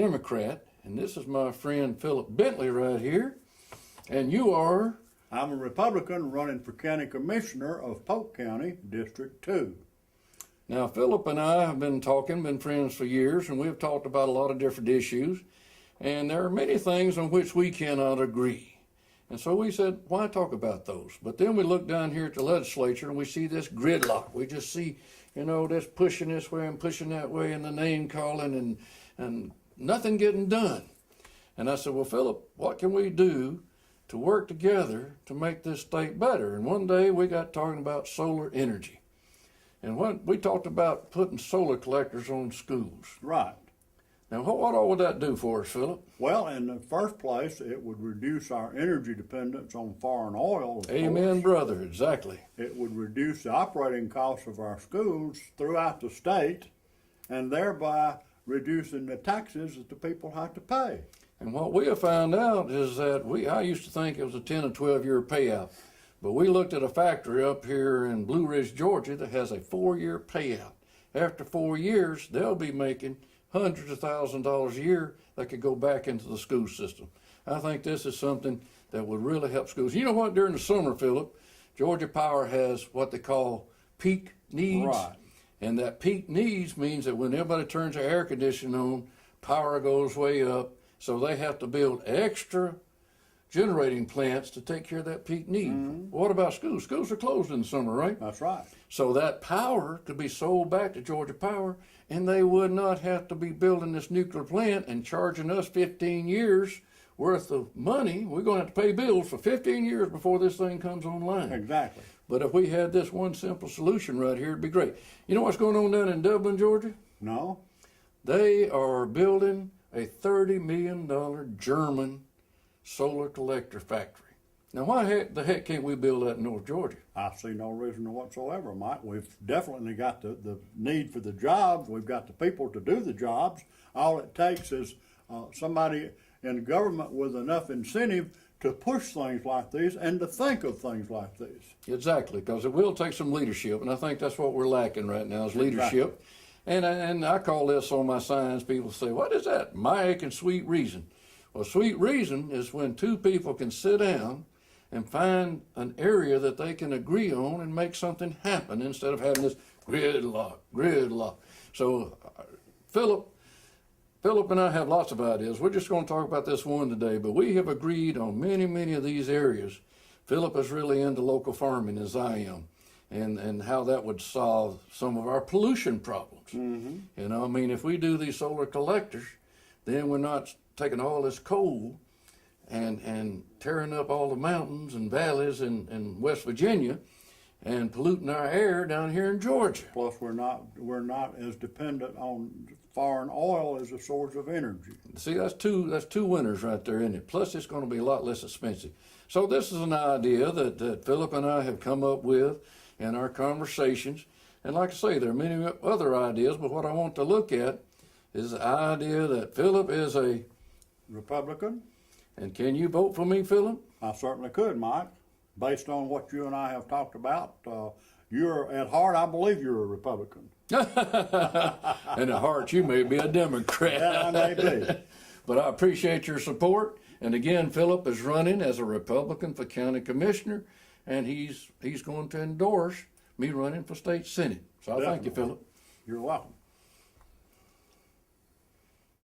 Democrat, and this is my friend Philip Bentley right here, and you are? I'm a Republican running for County Commissioner of Polk County, District 2. Now, Philip and I have been friends for years, and we've talked about a lot of different issues, and there are many things on which we cannot agree. And so we said, why talk about those? But then we look down here at the legislature and we see this gridlock. We just see, this pushing this way and pushing that way and the name calling and nothing getting done. And I said, well, Philip, what can we do to work together to make this state better? And one day we got talking about solar energy. And we talked about putting solar collectors on schools. Right. Now, what all would that do for us, Philip? Well, in the first place, it would reduce our energy dependence on foreign oil. Amen, brother, exactly. It would reduce the operating costs of our schools throughout the state and thereby reducing the taxes that the people have to pay. And what we have found out is that I used to think it was a 10 or 12 year payout, but we looked at a factory up here in Blue Ridge, Georgia that has a 4-year payout. After 4 years, they'll be making hundreds of thousands of dollars a year that could go back into the school system. I think this is something that would really help schools. You know what, during the summer, Philip, Georgia Power has what they call peak needs. Right. And that peak needs means that when everybody turns their air conditioning on, power goes way up, so they have to build extra generating plants to take care of that peak need. Mm-hmm. What about schools? Schools are closed in the summer, right? That's right. So that power could be sold back to Georgia Power, and they would not have to be building this nuclear plant and charging us 15 years worth of money. We're going to have to pay bills for 15 years before this thing comes online. Exactly. But if we had this one simple solution right here, it'd be great. You know what's going on down in Dublin, Georgia? No? They are building a $30 million German solar collector factory. Now, why the heck can't we build that in North Georgia? I see no reason whatsoever, Mike. We've definitely got the need for the jobs. We've got the people to do the jobs. All it takes is somebody in government with enough incentive to push things like these and to think of things like these. Exactly, because it will take some leadership, and I think that's what we're lacking right now is leadership. Exactly. And I call this on my signs, people say, what is that? My aching sweet reason. Well, sweet reason is when two people can sit down and find an area that they can agree on and make something happen instead of having this gridlock. So, Philip and I have lots of ideas. We're just going to talk about this one today, but we have agreed on many of these areas. Philip is really into local farming, as I am, and how that would solve some of our pollution problems. Mm-hmm. If we do these solar collectors, then we're not taking all this coal and tearing up all the mountains and valleys in West Virginia and polluting our air down here in Georgia. Plus, we're not as dependent on foreign oil as a source of energy. See, that's two winners right there, isn't it? Plus, it's going to be a lot less expensive. So this is an idea that Philip and I have come up with in our conversations. And like I say, there are many other ideas, but what I want to look at is the idea that Philip is a Republican. And can you vote for me, Philip? I certainly could, Mike. Based on what you and I have talked about, you're at heart, I believe you're a Republican. And at heart, you may be a Democrat. Yeah, I may be. But I appreciate your support. And again, Philip is running as a Republican for county commissioner, and he's going to endorse me running for state senate. So I thank you, Philip. You're welcome.